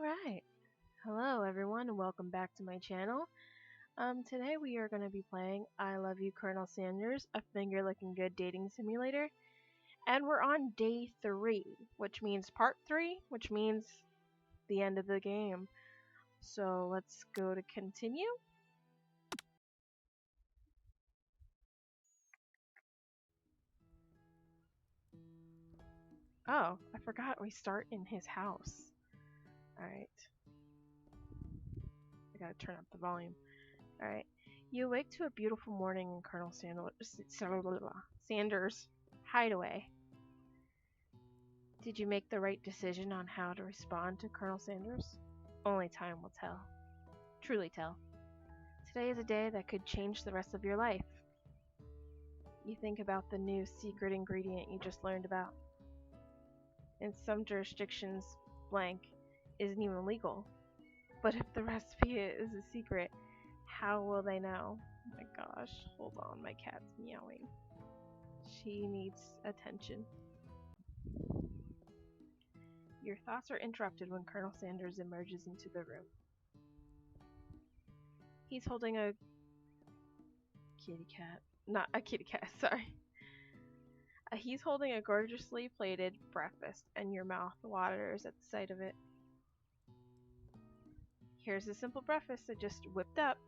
Alright, hello everyone and welcome back to my channel. Today we are going to be playing I Love You Colonel Sanders, a finger licking good dating simulator. And we're on day 3, which means part 3, which means the end of the game. So let's go to continue. Oh, I forgot we start in his house. Alright. I gotta turn up the volume. Alright. You awake to a beautiful morning in Colonel Sanders' hideaway. Did you make the right decision on how to respond to Colonel Sanders? Only time will tell. Truly tell. Today is a day that could change the rest of your life. You think about the new secret ingredient you just learned about. In some jurisdictions, blank isn't even legal. But if the recipe is a secret, how will they know? Oh my gosh, hold on, my cat's meowing. She needs attention. Your thoughts are interrupted when Colonel Sanders emerges into the room. He's holding a kitty cat. Not a kitty cat, sorry. He's holding a gorgeously plated breakfast, and your mouth waters at the sight of it. Here's a simple breakfast I just whipped up.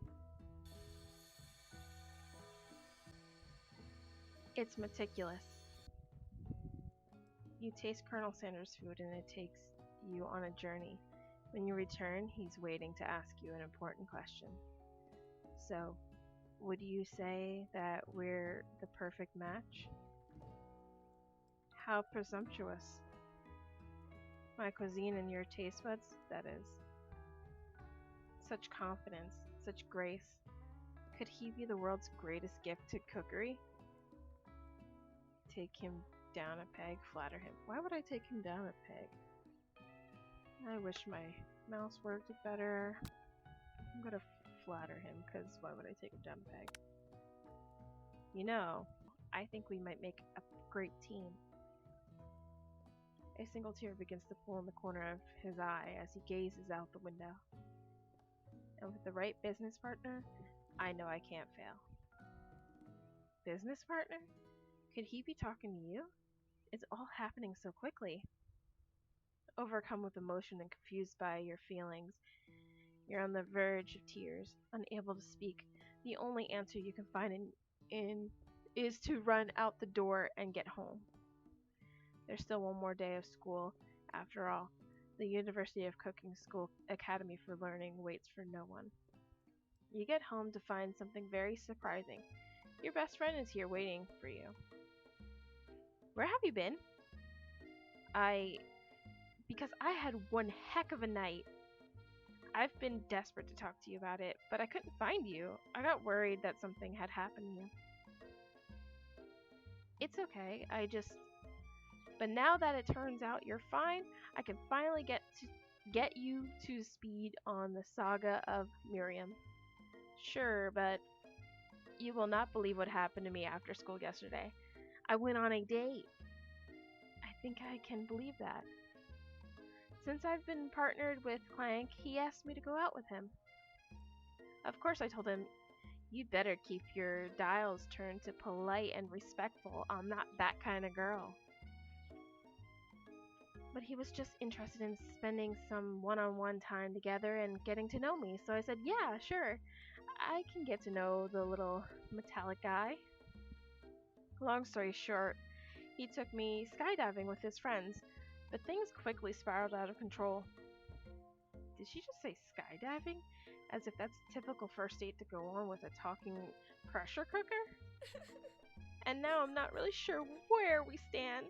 It's meticulous. You taste Colonel Sanders' food, and it takes you on a journey. When you return, he's waiting to ask you an important question. So, would you say that we're the perfect match? How presumptuous. My cuisine and your taste buds, that is. Such confidence, such grace. Could he be the world's greatest gift to cookery? Take him down a peg, flatter him. Why would I take him down a peg? I wish my mouse worked better. I'm gonna flatter him, because why would I take him down a peg? You know, I think we might make a great team. A single tear begins to pool in the corner of his eye as he gazes out the window. And with the right business partner, I know I can't fail. Business partner? Could he be talking to you? It's all happening so quickly. Overcome with emotion and confused by your feelings, you're on the verge of tears, unable to speak. The only answer you can find is to run out the door and get home. There's still one more day of school. After all, the University of Cooking School Academy for Learning waits for no one. You get home to find something very surprising. Your best friend is here waiting for you. Where have you been? Because I had one heck of a night. I've been desperate to talk to you about it, but I couldn't find you. I got worried that something had happened to you. It's okay, But now that it turns out you're fine, I can finally get you to speed on the saga of Miriam. Sure, but you will not believe what happened to me after school yesterday. I went on a date. I think I can believe that. Since I've been partnered with Clank, he asked me to go out with him. Of course I told him, you'd better keep your dials turned to polite and respectful. I'm not that kind of girl. But he was just interested in spending some one-on-one time together and getting to know me, so I said, yeah, sure. I can get to know the little metallic guy. Long story short, he took me skydiving with his friends, but things quickly spiraled out of control. Did she just say skydiving? As if that's a typical first date to go on with a talking pressure cooker? And now I'm not really sure where we stand.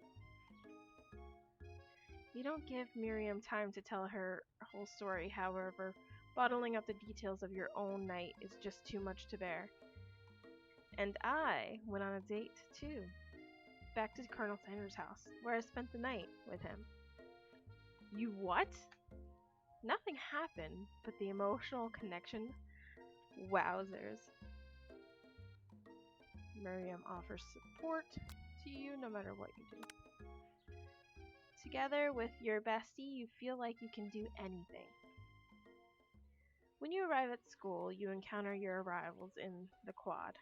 You don't give Miriam time to tell her whole story, however, bottling up the details of your own night is just too much to bear. And I went on a date, too. Back to Colonel Sanders' house, where I spent the night with him. You what? Nothing happened, but the emotional connection, wowzers. Miriam offers support to you no matter what you do. Together with your bestie, you feel like you can do anything. When you arrive at school, you encounter your rivals in the quad.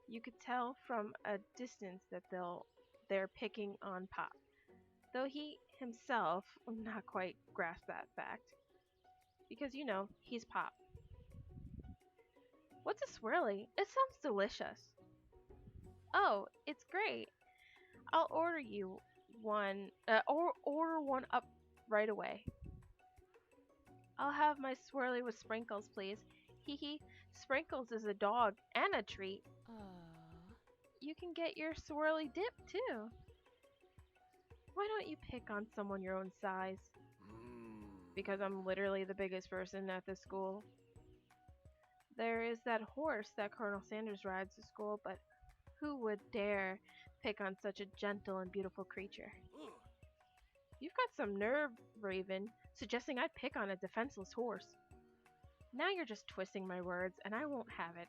You could tell from a distance that they're picking on Pop, though he himself will not quite grasp that fact. Because he's Pop. What's a swirly? It sounds delicious. Oh, it's great. I'll order you one, or order one up right away. I'll have my swirly with sprinkles, please. Hee hee. Sprinkles is a dog and a treat. You can get your swirly dip too. Why don't you pick on someone your own size? Because I'm literally the biggest person at this school. There is that horse that Colonel Sanders rides to school, but who would dare pick on such a gentle and beautiful creature? You've got some nerve, Raven, suggesting I'd pick on a defenseless horse. Now you're just twisting my words, and I won't have it.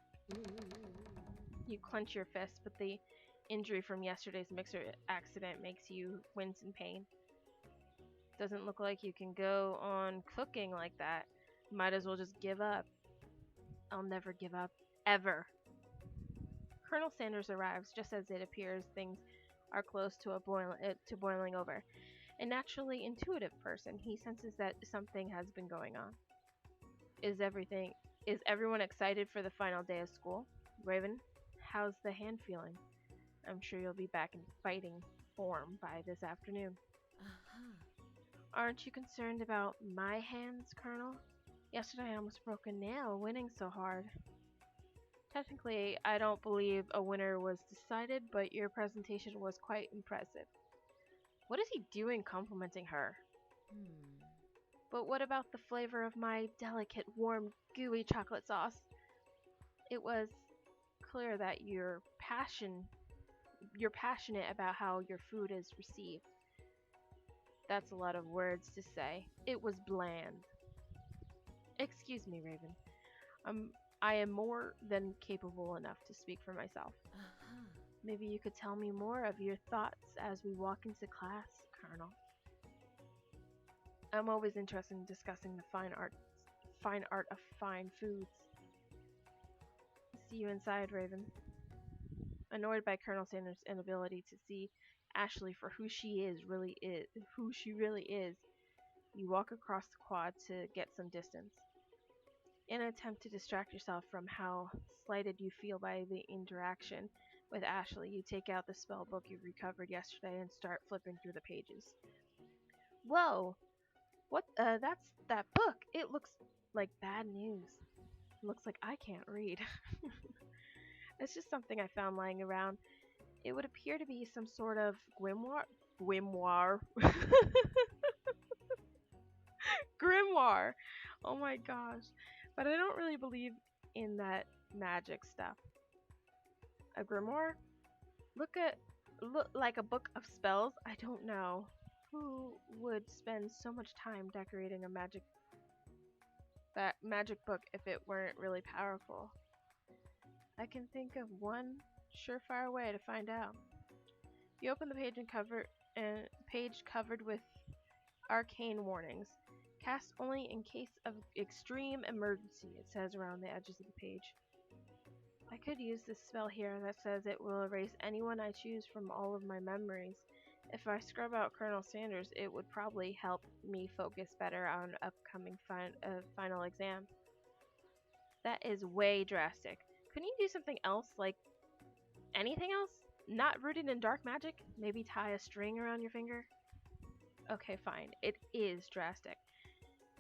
You clench your fist, but the injury from yesterday's mixer accident makes you wince in pain. Doesn't look like you can go on cooking like that. Might as well just give up. I'll never give up. Ever. Colonel Sanders arrives just as it appears things are close to boiling over. A naturally intuitive person, he senses that something has been going on. Is everyone excited for the final day of school? Raven, how's the hand feeling? I'm sure you'll be back in fighting form by this afternoon. Aren't you concerned about my hands, Colonel? Yesterday I almost broke a nail winning so hard. Technically, I don't believe a winner was decided, but your presentation was quite impressive. What is he doing complimenting her? But what about the flavor of my delicate, warm, gooey chocolate sauce? It was clear that you're passionate about how your food is received. That's a lot of words to say. It was bland. Excuse me, Raven. I am more than capable enough to speak for myself. Maybe you could tell me more of your thoughts as we walk into class, Colonel. I'm always interested in discussing the fine art of fine foods. See you inside, Raven. Annoyed by Colonel Sanders' inability to see Ashley for who she really is, you walk across the quad to get some distance. In an attempt to distract yourself from how slighted you feel by the interaction with Ashley, you take out the spell book you recovered yesterday and start flipping through the pages. Whoa! That's that book! It looks like bad news. It looks like I can't read. It's just something I found lying around. It would appear to be some sort of grimoire. Grimoire! Oh my gosh. But I don't really believe in that magic stuff. A grimoire? Look like a book of spells? I don't know. Who would spend so much time decorating a magic book if it weren't really powerful? I can think of one surefire way to find out. You open the page covered with arcane warnings. Cast only in case of extreme emergency, it says around the edges of the page. I could use this spell here that says it will erase anyone I choose from all of my memories. If I scrub out Colonel Sanders, it would probably help me focus better on upcoming final exam. That is way drastic. Couldn't you do something else, like anything else? Not rooted in dark magic? Maybe tie a string around your finger? Okay, fine. It is drastic.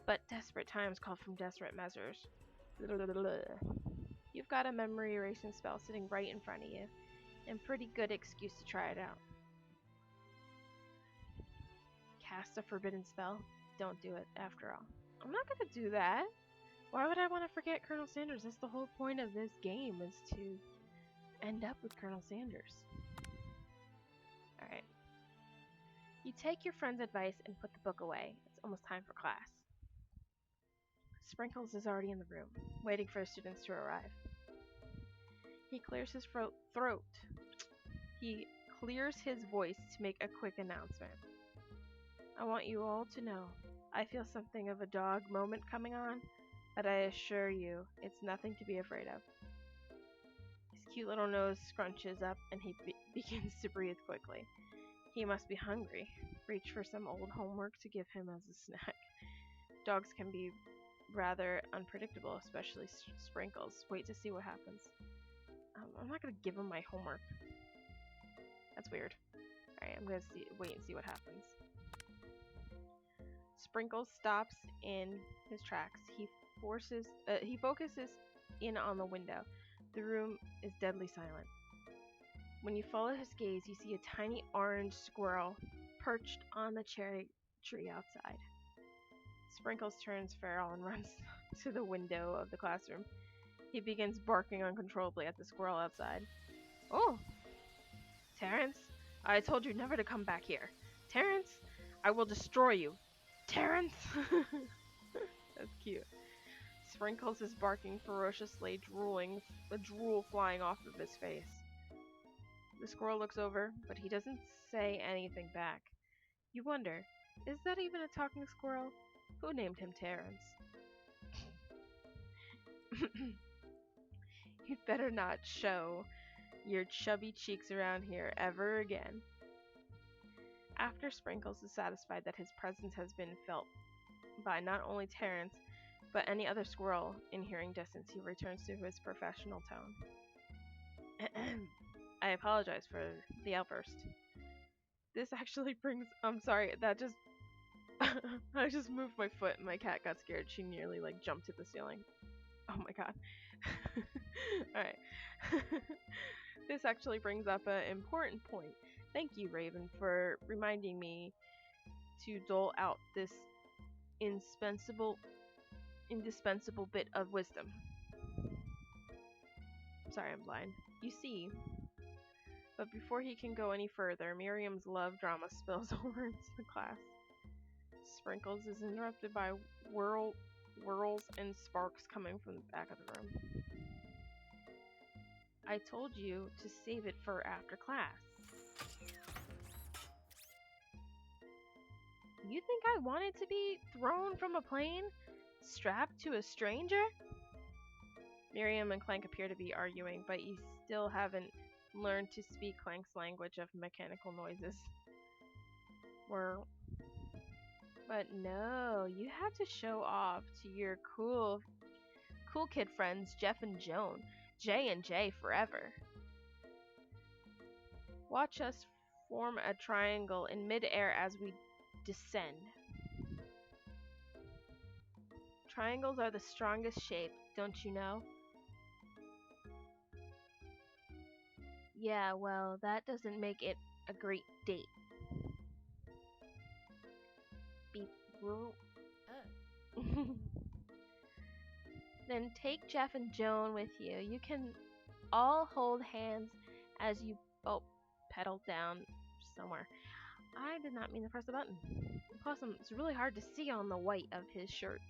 But desperate times call from desperate measures. You've got a memory erasing spell sitting right in front of you, and pretty good excuse to try it out. Cast a forbidden spell? Don't do it, after all. I'm not gonna do that. Why would I want to forget Colonel Sanders? That's the whole point of this game, is to end up with Colonel Sanders. Alright. You take your friend's advice and put the book away. It's almost time for class. Sprinkles is already in the room, waiting for his students to arrive. He clears his voice to make a quick announcement. I want you all to know. I feel something of a dog moment coming on, but I assure you, it's nothing to be afraid of. His cute little nose scrunches up and he begins to breathe quickly. He must be hungry. Reach for some old homework to give him as a snack. Dogs can be rather unpredictable, especially Sprinkles. Wait to see what happens. I'm not going to give him my homework. That's weird. Alright, I'm going to wait and see what happens. Sprinkles stops in his tracks. He focuses in on the window. The room is deadly silent. When you follow his gaze, you see a tiny orange squirrel perched on the cherry tree outside. Sprinkles turns feral and runs to the window of the classroom. He begins barking uncontrollably at the squirrel outside. Oh! Terrence, I told you never to come back here. Terrence, I will destroy you. Terrence! That's cute. Sprinkles is barking ferociously, with drool flying off of his face. The squirrel looks over, but he doesn't say anything back. You wonder, is that even a talking squirrel? Who named him Terrence? You'd better not show your chubby cheeks around here ever again. After Sprinkles is satisfied that his presence has been felt by not only Terrence, but any other squirrel in hearing distance, he returns to his professional tone. I apologize for the outburst. This actually brings... I'm sorry, that just... I just moved my foot and my cat got scared. She nearly, jumped to the ceiling. Oh my god. Alright. This actually brings up an important point. Thank you, Raven, for reminding me to dole out this indispensable bit of wisdom. Sorry, I'm blind. You see, but before he can go any further, Miriam's love drama spills over into the class. Sprinkles is interrupted by whirls and sparks coming from the back of the room. I told you to save it for after class. You think I wanted to be thrown from a plane? Strapped to a stranger? Miriam and Clank appear to be arguing, but you still haven't learned to speak Clank's language of mechanical noises. But no, you have to show off to your cool kid friends Jeff and Joan. J and J forever. Watch us form a triangle in mid-air as we descend. Triangles are the strongest shape, don't you know? Yeah, well, that doesn't make it a great date. Beep. Then take Jeff and Joan with you. You can all hold hands as you pedal down somewhere. I did not mean to press the button. Plus, it's really hard to see on the white of his shirt.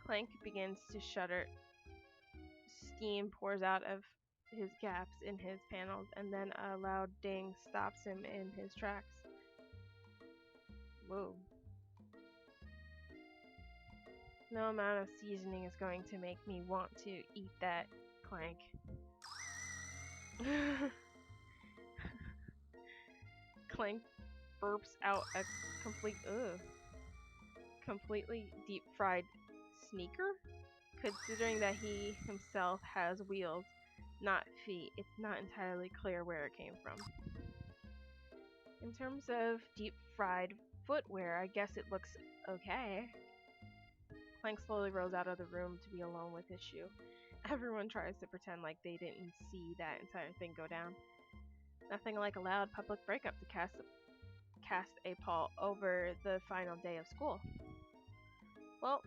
Clank begins to shudder. Steam pours out of his gaps in his panels, and then a loud ding stops him in his tracks. Whoa. No amount of seasoning is going to make me want to eat that, Clank. Clank burps out a completely deep-fried sneaker? Considering that he himself has wheels, not feet, it's not entirely clear where it came from. In terms of deep-fried footwear, I guess it looks okay. Clank slowly rolls out of the room to be alone with his shoe. Everyone tries to pretend like they didn't see that entire thing go down. Nothing like a loud public breakup to cast a pall over the final day of school. Well,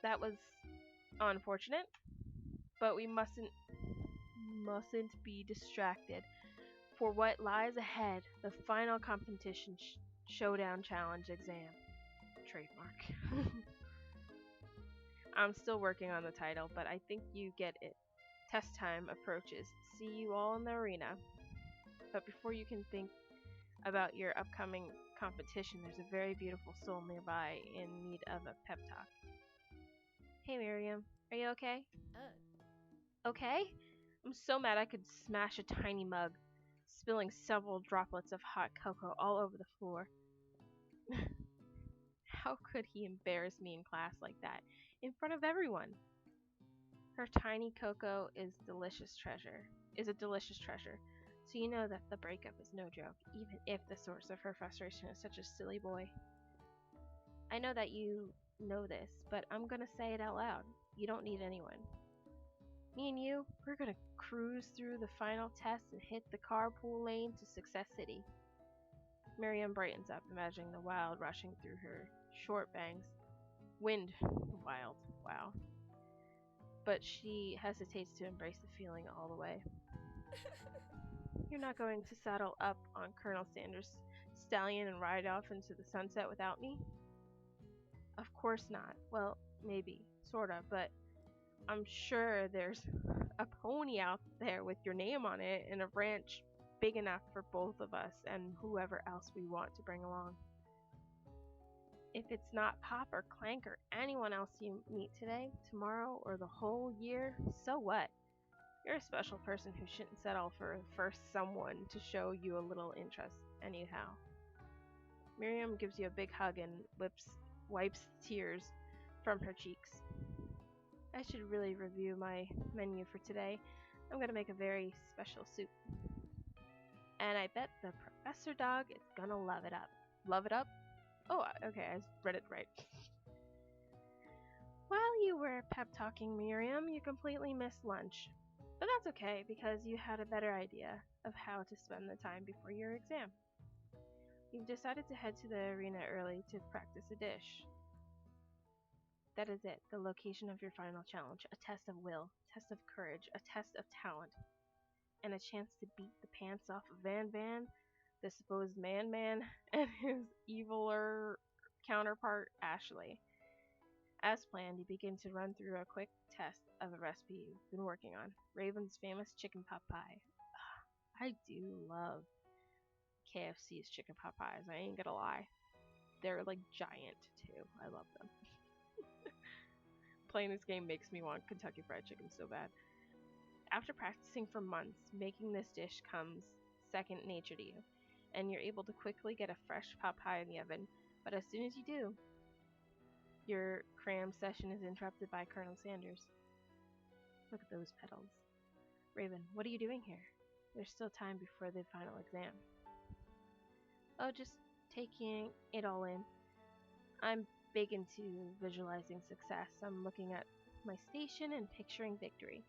that was unfortunate, but we mustn't be distracted. For what lies ahead, the final competition showdown challenge exam. Trademark. I'm still working on the title, but I think you get it. Test time approaches. See you all in the arena. But before you can think about your upcoming competition. There's a very beautiful soul nearby in need of a pep talk. Hey Miriam, are you okay? Okay? I'm so mad I could smash a tiny mug, spilling several droplets of hot cocoa all over the floor. How could he embarrass me in class like that, in front of everyone? Her tiny cocoa is a delicious treasure, so you know that the breakup is no joke, even if the source of her frustration is such a silly boy. I know that you know this, but I'm gonna say it out loud. You don't need anyone. Me and you, we're gonna cruise through the final test and hit the carpool lane to Success City. Miriam brightens up, imagining the wild rushing through her short bangs. Wind, wild, wow. But she hesitates to embrace the feeling all the way. You're not going to saddle up on Colonel Sanders' stallion and ride off into the sunset without me? Of course not. Well, maybe, sorta, but I'm sure there's a pony out there with your name on it and a ranch big enough for both of us and whoever else we want to bring along. If it's not Pop or Clank or anyone else you meet today, tomorrow, or the whole year, so what? You're a special person who shouldn't settle for first someone to show you a little interest anyhow. Miriam gives you a big hug and wipes tears from her cheeks. I should really review my menu for today. I'm gonna make a very special soup. And I bet the professor dog is gonna love it up. Love it up? Oh, okay, I read it right. While you were pep talking Miriam, you completely missed lunch. But that's okay, because you had a better idea of how to spend the time before your exam. You've decided to head to the arena early to practice a dish. That is it, the location of your final challenge. A test of will, test of courage, a test of talent, and a chance to beat the pants off of Van, the supposed man, and his eviler counterpart, Ashley. As planned, you begin to run through a quick test of a recipe you've been working on. Raven's famous chicken pot pie. I do love KFC's chicken pot pies, I ain't gonna lie. They're like giant too. I love them. Playing this game makes me want Kentucky Fried Chicken so bad. After practicing for months, making this dish comes second nature to you, and you're able to quickly get a fresh pot pie in the oven. But as soon as you do, your cram session is interrupted by Colonel Sanders. Look at those petals. Raven, what are you doing here? There's still time before the final exam. Oh, just taking it all in. I'm big into visualizing success. I'm looking at my station and picturing victory.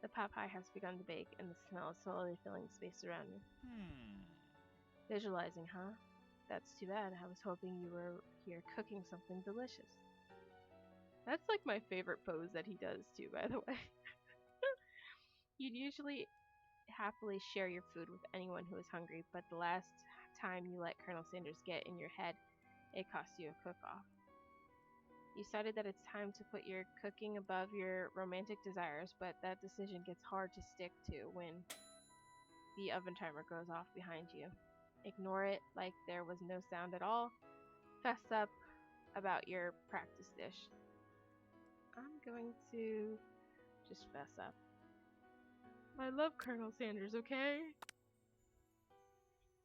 The pot pie has begun to bake, and the smell is slowly filling the space around you. Visualizing, huh? That's too bad. I was hoping you were here cooking something delicious. That's like my favorite pose that he does too, by the way. You'd usually happily share your food with anyone who is hungry, but the last time you let Colonel Sanders get in your head, it cost you a cook-off. You decided that it's time to put your cooking above your romantic desires, but that decision gets hard to stick to when the oven timer goes off behind you. Ignore it like there was no sound at all. Fess up about your practice dish. I'm going to just fess up. I love Colonel Sanders, okay?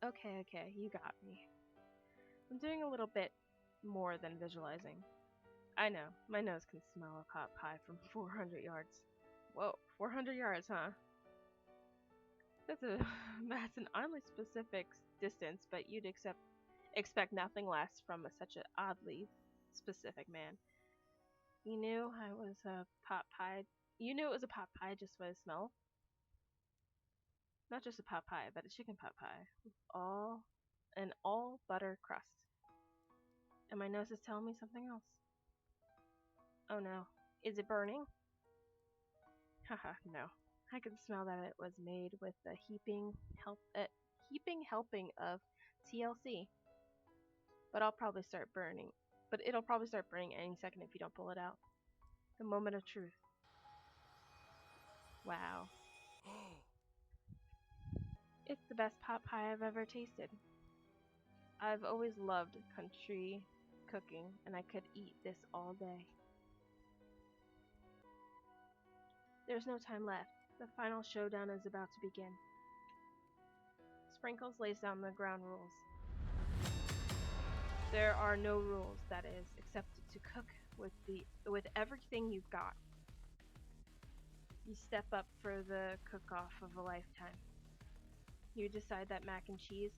Okay, you got me. I'm doing a little bit more than visualizing. I know, my nose can smell a pot pie from 400 yards. Whoa, 400 yards, huh? That's an oddly specific distance, but you'd expect nothing less from such an oddly specific man. You knew I was a pot pie. You knew it was a pot pie just by the smell. Not just a pot pie, but a chicken pot pie with all butter crust. And my nose is telling me something else. Oh no, is it burning? Haha, no. I can smell that it was made with a heaping helping of TLC. But it'll probably start burning any second if you don't pull it out. The moment of truth. Wow. It's the best pot pie I've ever tasted. I've always loved country cooking, and I could eat this all day. There's no time left. The final showdown is about to begin. Sprinkles lays down the ground rules. There are no rules, that is, except to cook with everything you've got. You step up for the cook-off of a lifetime. You decide that mac and cheese,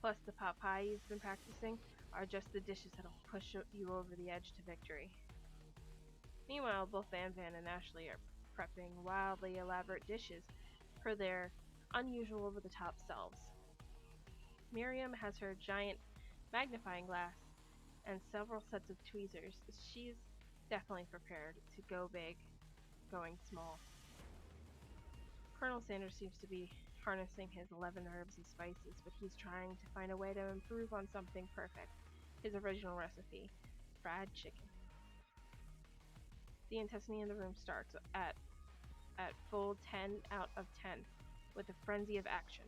plus the pot pie you've been practicing, are just the dishes that'll push you over the edge to victory. Meanwhile, both Van Van and Ashley are prepping wildly elaborate dishes per their unusual over-the-top selves. Miriam has her giant magnifying glass and several sets of tweezers. She's definitely prepared to go big, going small. Colonel Sanders seems to be harnessing his 11 herbs and spices, but he's trying to find a way to improve on something perfect, his original recipe, fried chicken. The intensity in the room starts at full 10 out of 10, with a frenzy of action.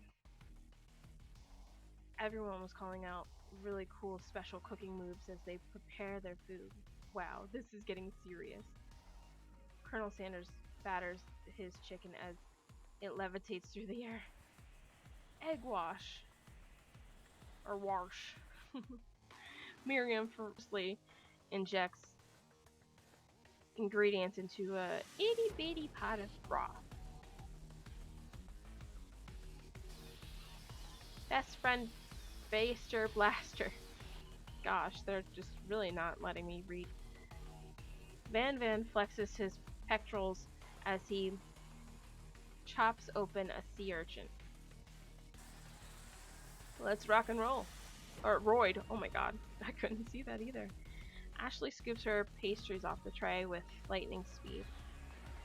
Everyone was calling out really cool special cooking moves as they prepare their food. Wow, this is getting serious. Colonel Sanders batters his chicken as it levitates through the air. Egg wash. Or wash. Miriam firstly injects ingredients into a itty bitty pot of broth. Best friend Baster Blaster. Gosh, they're just really not letting me read. Van Van flexes his pectorals as he chops open a sea urchin. Let's rock and roll. Or roid. Oh my god, I couldn't see that either. Ashley scoops her pastries off the tray with lightning speed.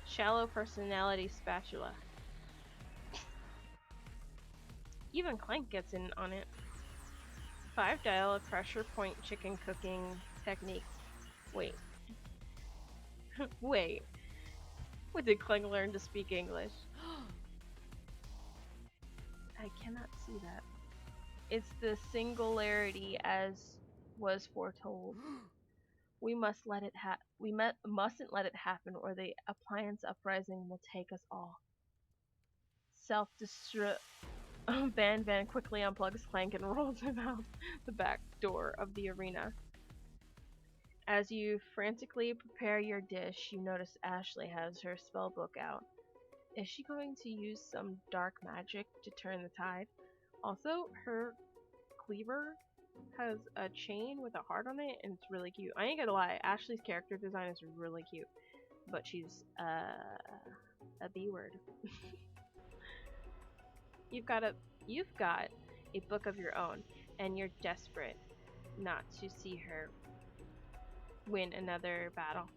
Shallow personality spatula. Even Clank gets in on it. 5-dial pressure point chicken cooking technique. Wait. Wait. When did Clank learn to speak English? I cannot see that. It's the singularity as was foretold. We mustn't let it happen, or the appliance uprising will take us all. Self-destruct. Van Van quickly unplugs Clank and rolls him out the back door of the arena. As you frantically prepare your dish, you notice Ashley has her spell book out. Is she going to use some dark magic to turn the tide? Also, her cleaver has a chain with a heart on it, and it's really cute. I ain't gonna lie, Ashley's character design is really cute, but she's a B word. You've got a book of your own, and you're desperate not to see her win another battle.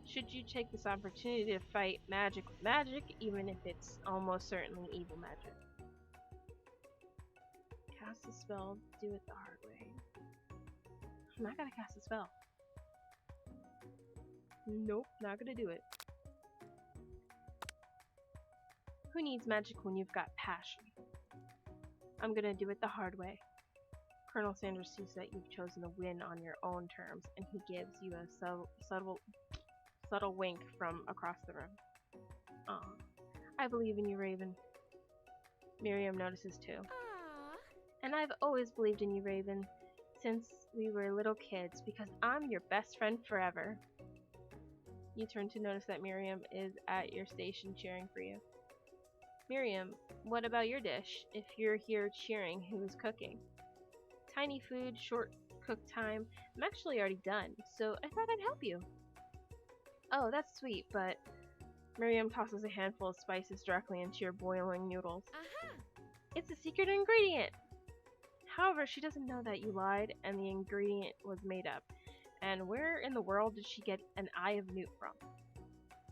Should you take this opportunity to fight magic with magic, even if it's almost certainly evil magic? Cast a spell, do it the hard way. I'm not gonna cast a spell. Nope, not gonna do it. Who needs magic when you've got passion? I'm gonna do it the hard way. Colonel Sanders sees that you've chosen to win on your own terms, and he gives you a subtle wink from across the room. Aw, I believe in you, Raven. Miriam notices too. Aww. And I've always believed in you, Raven, since we were little kids, because I'm your best friend forever. You turn to notice that Miriam is at your station cheering for you. Miriam, what about your dish? If you're here cheering, who's cooking? Tiny food, short cook time. I'm actually already done, so I thought I'd help you. Oh, that's sweet, but... Miriam tosses a handful of spices directly into your boiling noodles. Aha! It's a secret ingredient! However, she doesn't know that you lied and the ingredient was made up. And where in the world did she get an eye of newt from?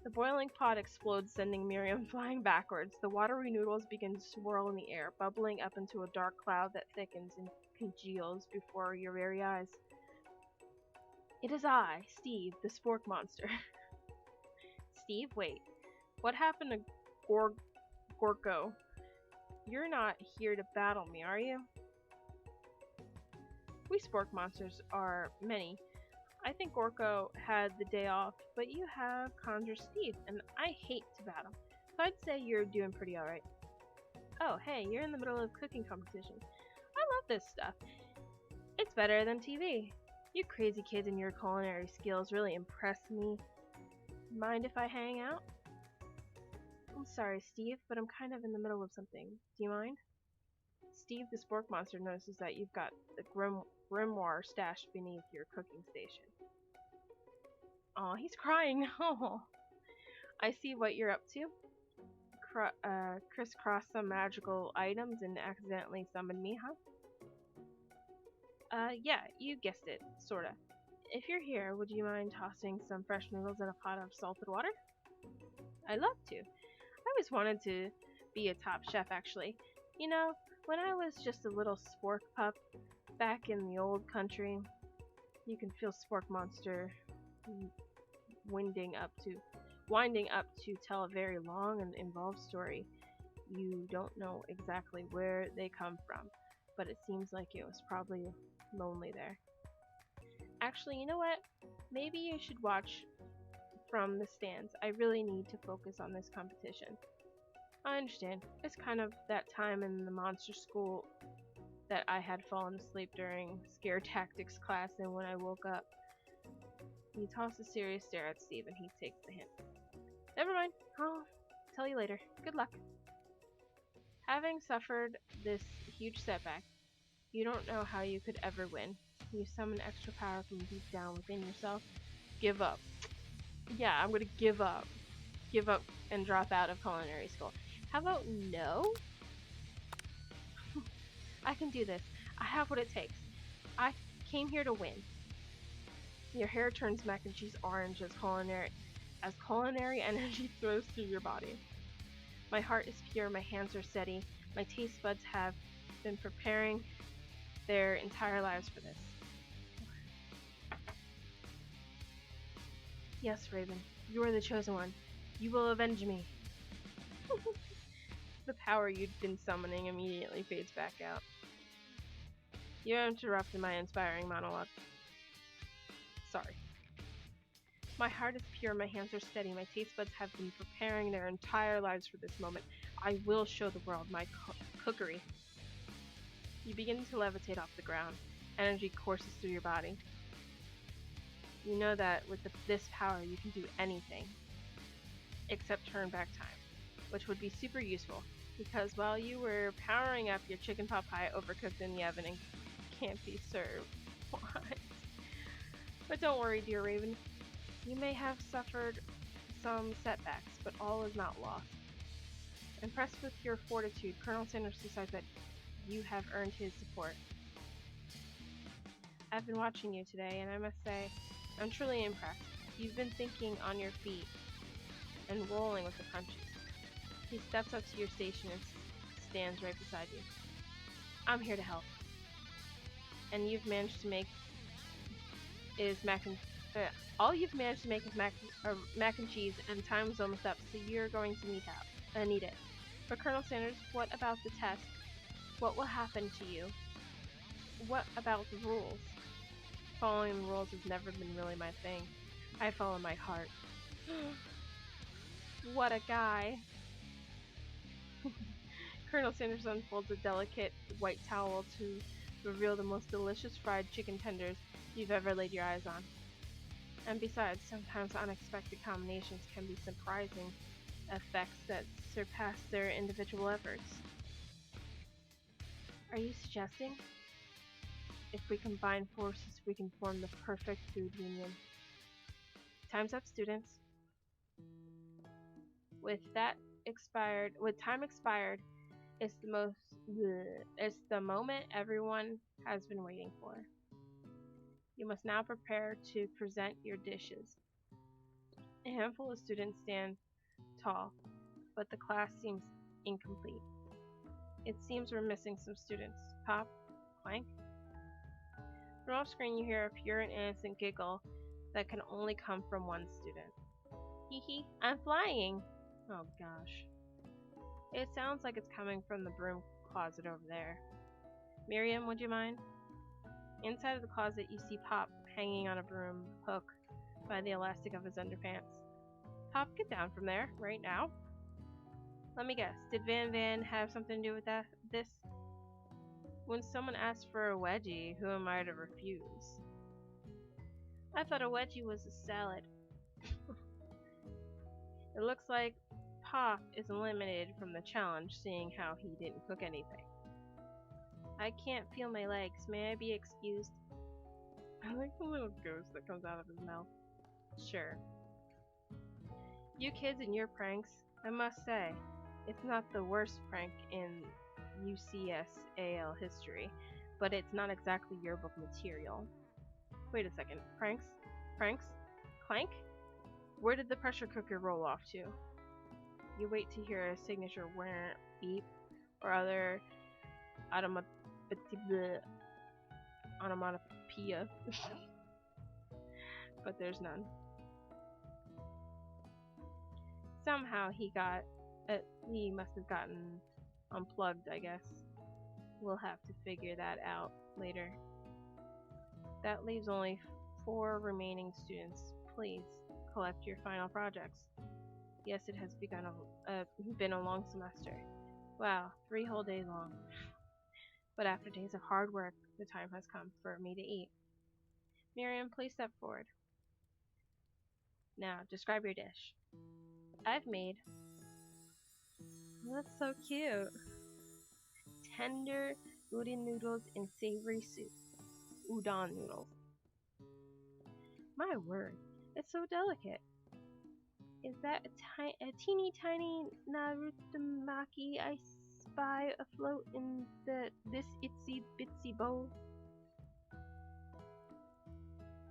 The boiling pot explodes, sending Miriam flying backwards. The watery noodles begin to swirl in the air, bubbling up into a dark cloud that thickens and congeals before your very eyes. It is I, Steve, the spork monster. Steve, wait. What happened to Gorgo? You're not here to battle me, are you? We spork monsters are many. I think Orko had the day off, but you have Conjure Steve, and I hate to battle. So I'd say you're doing pretty alright. Oh, hey, you're in the middle of cooking competition. I love this stuff. It's better than TV. You crazy kids and your culinary skills really impress me. Mind if I hang out? I'm sorry, Steve, but I'm kind of in the middle of something. Do you mind? Steve the Spork Monster notices that you've got the grimoire stashed beneath your cooking station. Aw, he's crying. Oh, I see what you're up to. Crisscross some magical items and accidentally summon me, huh? Yeah, you guessed it, sorta. If you're here, would you mind tossing some fresh noodles in a pot of salted water? I'd love to. I always wanted to be a top chef, actually. You know, when I was just a little spork pup back in the old country, you can feel Spork Monster winding up to tell a very long and involved story. You don't know exactly where they come from, but it seems like it was probably lonely there. Actually, you know what? Maybe you should watch from the stands. I really need to focus on this competition. I understand. It's kind of that time in the monster school that I had fallen asleep during scare tactics class, and when I woke up, he tossed a serious stare at Steve and he takes the hint. Never mind. I'll tell you later. Good luck. Having suffered this huge setback, you don't know how you could ever win. You summon extra power from deep down within yourself. Give up. Yeah, I'm gonna give up. Give up and drop out of culinary school. How about no? I can do this. I have what it takes. I came here to win. Your hair turns mac and cheese orange as culinary energy throws through your body. My heart is pure, my hands are steady, my taste buds have been preparing their entire lives for this. Yes, Raven, you are the chosen one. You will avenge me. The power you'd been summoning immediately fades back out. You interrupted my inspiring monologue. Sorry. My heart is pure, my hands are steady, my taste buds have been preparing their entire lives for this moment. I will show the world my cookery. You begin to levitate off the ground. Energy courses through your body. You know that with this power you can do anything, except turn back time, which would be super useful, because while you were powering up your chicken pot pie overcooked in the oven and can't be served. What? But don't worry, dear Raven. You may have suffered some setbacks, but all is not lost. Impressed with your fortitude, Colonel Sanders decides that you have earned his support. I've been watching you today, and I must say, I'm truly impressed. You've been thinking on your feet and rolling with the punches. He steps up to your station and stands right beside you. I'm here to help. And you've managed to make all you've managed to make is mac and cheese, and time's almost up, so you're going to need it. But Colonel Sanders, what about the test? What will happen to you? What about the rules? Following the rules has never been really my thing. I follow my heart. What a guy. Colonel Sanders unfolds a delicate white towel to reveal the most delicious fried chicken tenders you've ever laid your eyes on. And besides, sometimes unexpected combinations can be surprising effects that surpass their individual efforts. Are you suggesting? If we combine forces, we can form the perfect food union. Time's up, students. With time expired, it's the moment everyone has been waiting for. You must now prepare to present your dishes. A handful of students stand tall, but the class seems incomplete. It seems we're missing some students. Pop, clank. From off screen you hear a pure and innocent giggle that can only come from one student. Hee hee, I'm flying! Oh gosh. It sounds like it's coming from the broom closet over there. Miriam, would you mind? Inside of the closet, you see Pop hanging on a broom hook by the elastic of his underpants. Pop, get down from there, right now. Let me guess, did Van have something to do with this? When someone asks for a wedgie, who am I to refuse? I thought a wedgie was a salad. It looks like Pop is eliminated from the challenge, seeing how he didn't cook anything. I can't feel my legs. May I be excused? I like the little ghost that comes out of his mouth. Sure. You kids and your pranks, I must say, it's not the worst prank in UCSAL history, but it's not exactly yearbook material. Wait a second. Pranks? Pranks? Clank? Where did the pressure cooker roll off to? You wait to hear a signature whir, beep, or other onomatopoeia. But there's none. Somehow he must have gotten unplugged, I guess. We'll have to figure that out later. That leaves only 4 remaining students. Please, collect your final projects. Yes, it has been a long semester. Wow, 3 whole days long. But after days of hard work, the time has come for me to eat. Miriam, please step forward. Now, describe your dish. I've made... That's so cute. Tender udon noodles in savory soup. Udon noodles. My word, it's so delicate. Is that a teeny tiny narutomaki I spy afloat in this itsy bitsy bowl?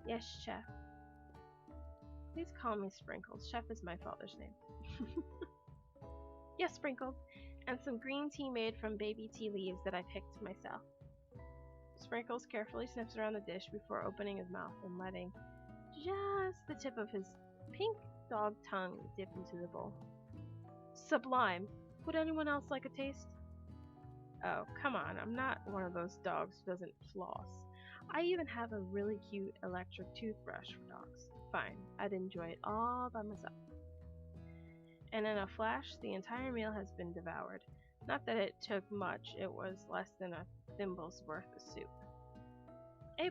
Yes, Chef. Please call me Sprinkles. Chef is my father's name. Yes, Sprinkles. And some green tea made from baby tea leaves that I picked myself. Sprinkles carefully sniffs around the dish before opening his mouth and letting just the tip of his pink dog tongue dip into the bowl. Sublime! Would anyone else like a taste? Oh, come on, I'm not one of those dogs who doesn't floss. I even have a really cute electric toothbrush for dogs. Fine, I'd enjoy it all by myself. And in a flash, the entire meal has been devoured. Not that it took much, it was less than a thimble's worth of soup. A+.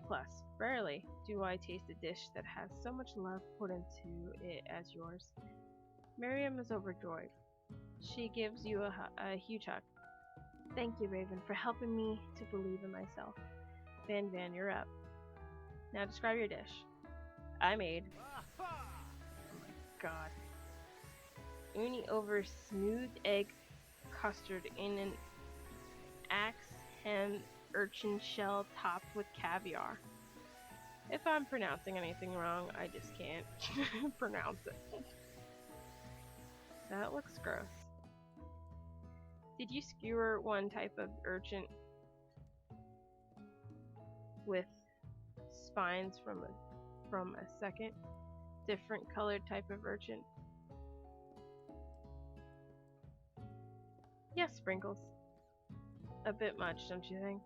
Rarely do I taste a dish that has so much love put into it as yours. Miriam is overjoyed. She gives you a huge hug. Thank you, Raven, for helping me to believe in myself. Van, you're up. Now describe your dish. I made... Oh my god. Uni over smooth egg custard in an axe hem urchin shell topped with caviar. If I'm pronouncing anything wrong, I just can't pronounce it. That looks gross. Did you skewer one type of urchin with spines from a second, different colored type of urchin? Yes, Sprinkles. A bit much, don't you think?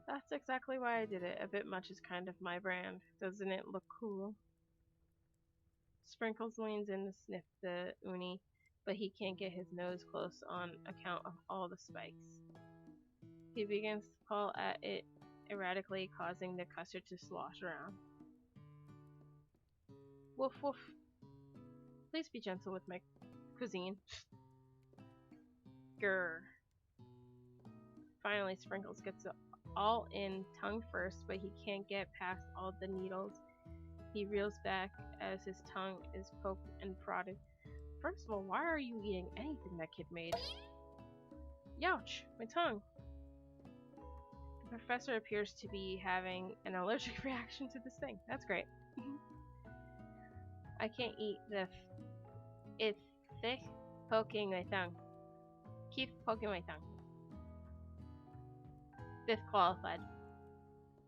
That's exactly why I did it. A bit much is kind of my brand. Doesn't it look cool? Sprinkles leans in to sniff the uni, but he can't get his nose close on account of all the spikes. He begins to pull at it erratically, causing the custard to slosh around. Woof woof. Please be gentle with my cuisine. Grr. Finally, Sprinkles gets all in tongue first, but he can't get past all the needles. He reels back as his tongue is poked and prodded. First of all, why are you eating anything that kid made? Youch, my tongue. The professor appears to be having an allergic reaction to this thing. That's great. I can't eat it's thick, poking my tongue. Keep poking my tongue. Disqualified.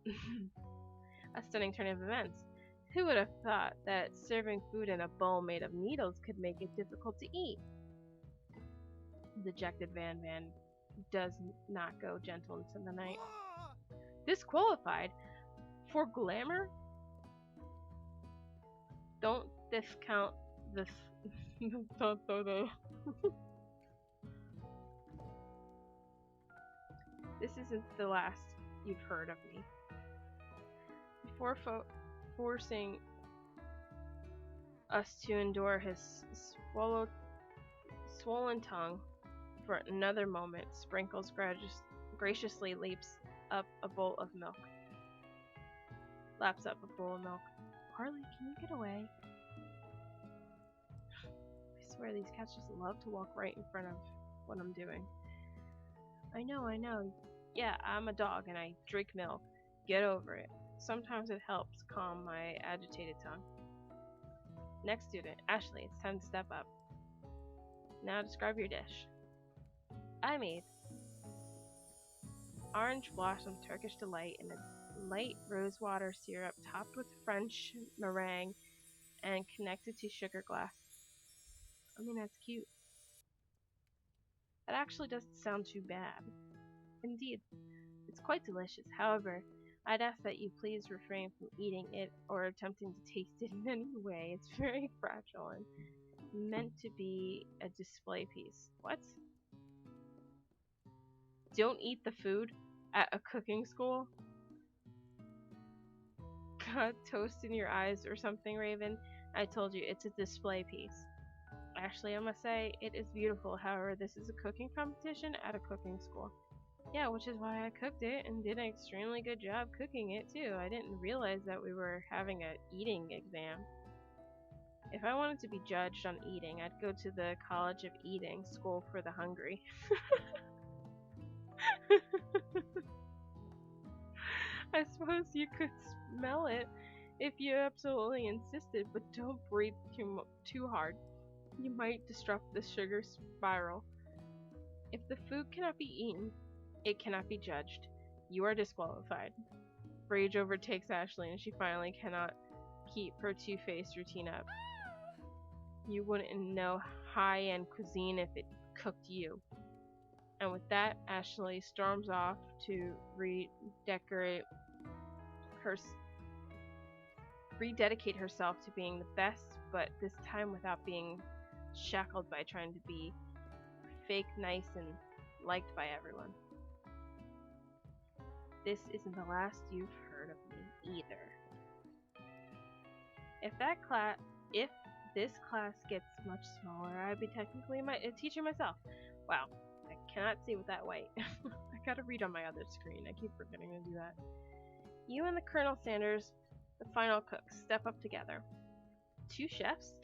A stunning turn of events. Who would have thought that serving food in a bowl made of needles could make it difficult to eat? The dejected Van does not go gentle into the night. Disqualified? For glamour? Don't discount this. This isn't the last you've heard of me. Before forcing us to endure his swollen tongue for another moment, Sprinkles graciously laps up a bowl of milk. Harley, can you get away? I swear these cats just love to walk right in front of what I'm doing. I know. Yeah, I'm a dog and I drink milk. Get over it. Sometimes it helps calm my agitated tongue. Next student, Ashley, it's time to step up. Now describe your dish. I made orange blossom Turkish delight in a light rosewater syrup topped with French meringue and connected to sugar glass. I mean, that's cute. That actually doesn't sound too bad. Indeed, it's quite delicious. However, I'd ask that you please refrain from eating it or attempting to taste it in any way. It's very fragile and meant to be a display piece. What? Don't eat the food at a cooking school? Got toast in your eyes or something, Raven? I told you, it's a display piece. Actually, I must say, it is beautiful. However, this is a cooking competition at a cooking school. Yeah, which is why I cooked it and did an extremely good job cooking it too. I didn't realize that we were having an eating exam. If I wanted to be judged on eating, I'd go to the College of Eating, School for the Hungry. I suppose you could smell it if you absolutely insisted, but don't breathe too hard. You might disrupt the sugar spiral. If the food cannot be eaten, it cannot be judged. You are disqualified. Rage overtakes Ashley and she finally cannot keep her two-faced routine up. You wouldn't know high-end cuisine if it cooked you. And with that, Ashley storms off to rededicate herself to being the best, but this time without being shackled by trying to be fake nice and liked by everyone. This isn't the last you've heard of me either. If this class gets much smaller, I'd be technically a teacher myself. Wow, I cannot see with that white. I gotta read on my other screen. I keep forgetting to do that. You and the Colonel Sanders, the final cooks, step up together. 2 chefs?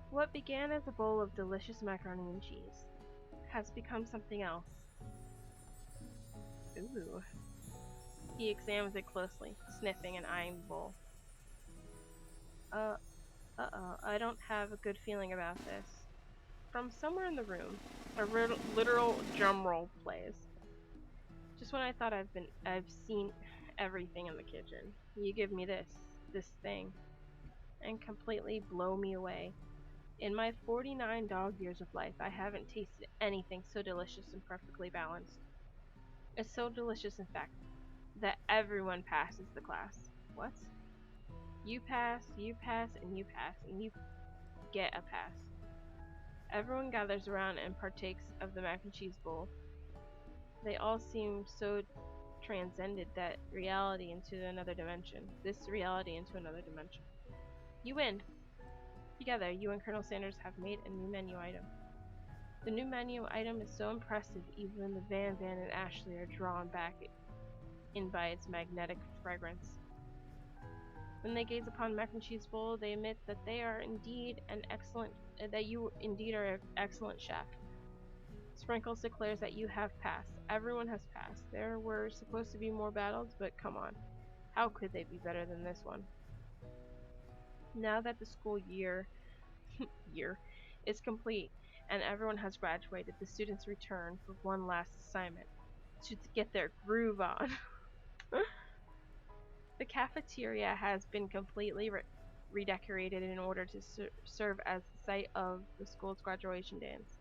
What began as a bowl of delicious macaroni and cheese has become something else. Ooh. He examines it closely, sniffing and eyeing the bowl. I don't have a good feeling about this. From somewhere in the room, a literal drum roll plays. Just when I thought I've seen everything in the kitchen, you give me this thing, and completely blow me away. In my 49 dog years of life, I haven't tasted anything so delicious and perfectly balanced. It's so delicious, in fact, that everyone passes the class. What? You pass, and you pass, and you get a pass. Everyone gathers around and partakes of the mac and cheese bowl. They all seem so transcended this reality into another dimension. You win! Together, you and Colonel Sanders have made a new menu item. The new menu item is so impressive, even the Van and Ashley are drawn back in by its magnetic fragrance. When they gaze upon mac and cheese bowl, they admit that you are indeed an excellent chef. Sprinkles declares that you have passed. Everyone has passed. There were supposed to be more battles, but come on. How could they be better than this one? Now that the school year is complete and everyone has graduated, the students return for one last assignment to get their groove on. The cafeteria has been completely redecorated in order to serve as the site of the school's graduation dance.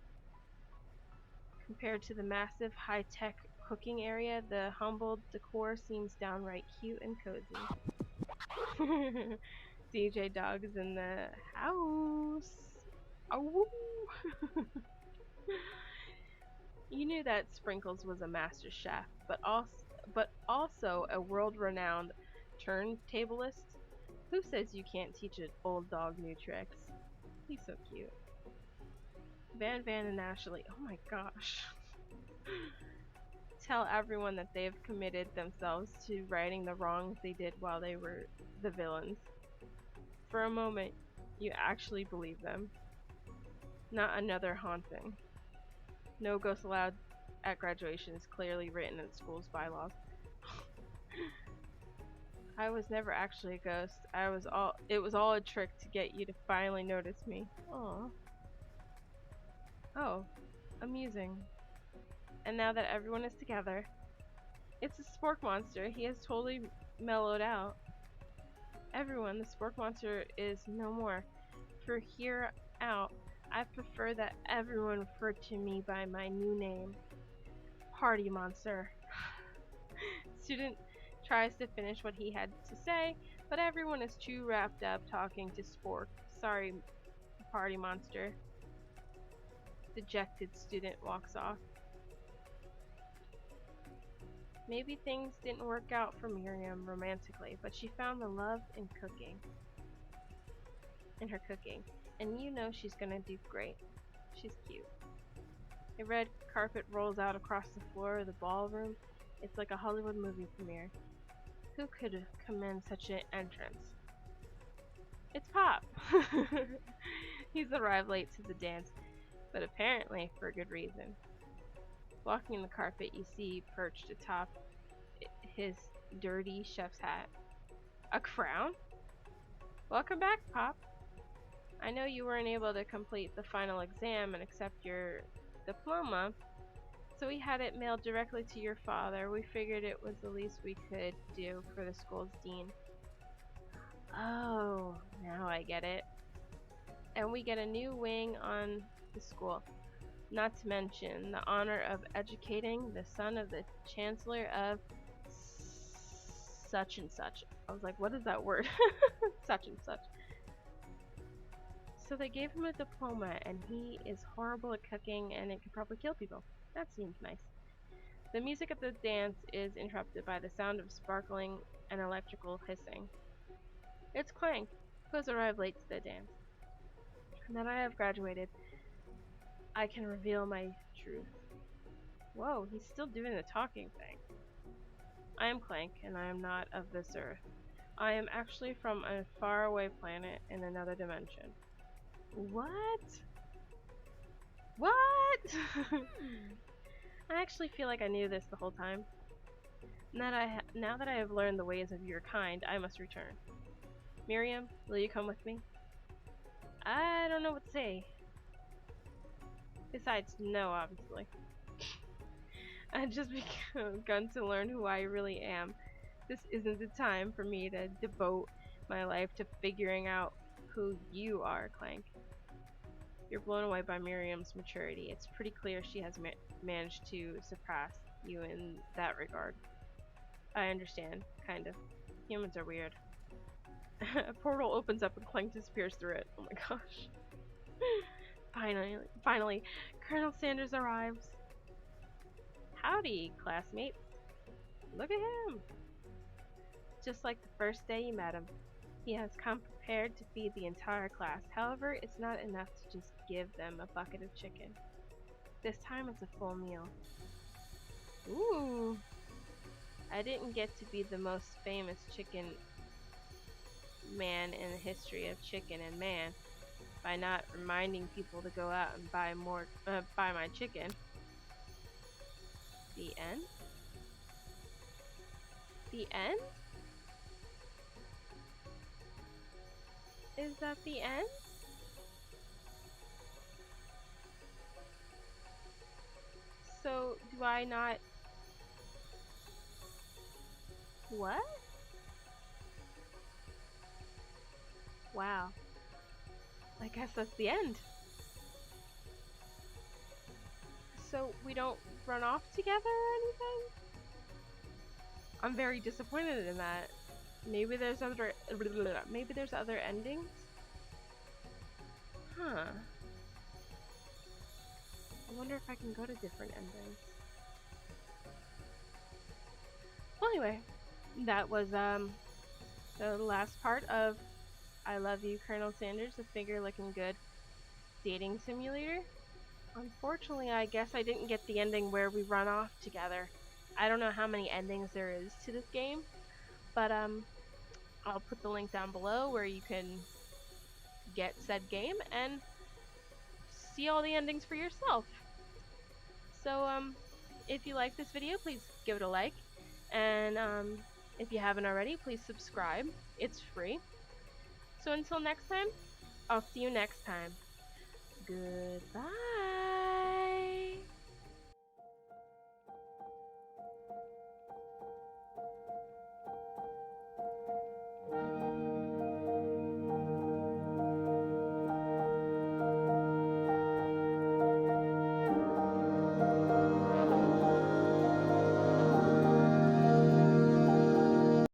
Compared to the massive high-tech cooking area, the humble decor seems downright cute and cozy. DJ Dog is in the house. Ow. You knew that Sprinkles was a master chef, but also a world-renowned turntablist. Who says you can't teach an old dog new tricks? He's so cute. Van and Ashley. Oh my gosh. Tell everyone that they've committed themselves to righting the wrongs they did while they were the villains. For a moment, you actually believe them. Not another haunting. No ghosts allowed at graduation is clearly written in the school's bylaws. I was never actually a ghost. It was all a trick to get you to finally notice me. Aww. Oh, amusing. And now that everyone is together, it's a spork monster. He has totally mellowed out. Everyone, the spork monster is no more. For here out, I prefer that everyone refer to me by my new name, Party Monster. Student tries to finish what he had to say, but everyone is too wrapped up talking to Spork. Sorry, Party Monster. Dejected student walks off. Maybe things didn't work out for Miriam romantically, but she found the love in cooking. In her cooking. And you know she's gonna do great. She's cute. A red carpet rolls out across the floor of the ballroom. It's like a Hollywood movie premiere. Who could commend such an entrance? It's Pop! He's arrived late to the dance, but apparently for a good reason. Walking the carpet, you see perched atop his dirty chef's hat. A crown? Welcome back, Pop. I know you weren't able to complete the final exam and accept your diploma, so we had it mailed directly to your father. We figured it was the least we could do for the school's dean. Oh, now I get it. And we get a new wing on the school. Not to mention the honor of educating the son of the chancellor of such and such. I was like, what is that word? Such and such. So they gave him a diploma, and he is horrible at cooking, and it could probably kill people. That seems nice. The music of the dance is interrupted by the sound of sparkling and electrical hissing. It's Clank, who has arrived late to the dance. Now that I have graduated, I can reveal my truth. Whoa, he's still doing the talking thing. I am Clank, and I am not of this earth. I am actually from a faraway planet in another dimension. What? What? I actually feel like I knew this the whole time. Now that I have learned the ways of your kind, I must return. Miriam, will you come with me? I don't know what to say. Besides, no, obviously. I've just begun to learn who I really am. This isn't the time for me to devote my life to figuring out who you are, Clank. You're blown away by Miriam's maturity. It's pretty clear she has managed to surpass you in that regard. I understand, kind of. Humans are weird. A portal opens up and Clank disappears through it. Oh my gosh. Finally, Colonel Sanders arrives. Howdy, classmates. Look at him. Just like the first day you met him. He has come prepared to feed the entire class. However, it's not enough to just give them a bucket of chicken. This time it's a full meal. Ooh. I didn't get to be the most famous chicken man in the history of chicken and man by not reminding people to go out and buy my chicken. The end? The end? Is that the end? So, do I not... What? What? wow. I guess that's the end. So we don't run off together or anything? I'm very disappointed in that. Maybe there's other endings? Huh. I wonder if I can go to different endings. Well, anyway, that was the last part of I Love You, Colonel Sanders, the figure looking good dating simulator. Unfortunately, I guess I didn't get the ending where we run off together. I don't know how many endings there is to this game, but I'll put the link down below where you can get said game and see all the endings for yourself. So if you like this video, please give it a like, and if you haven't already, please subscribe. It's free. So until next time, I'll see you next time. Goodbye.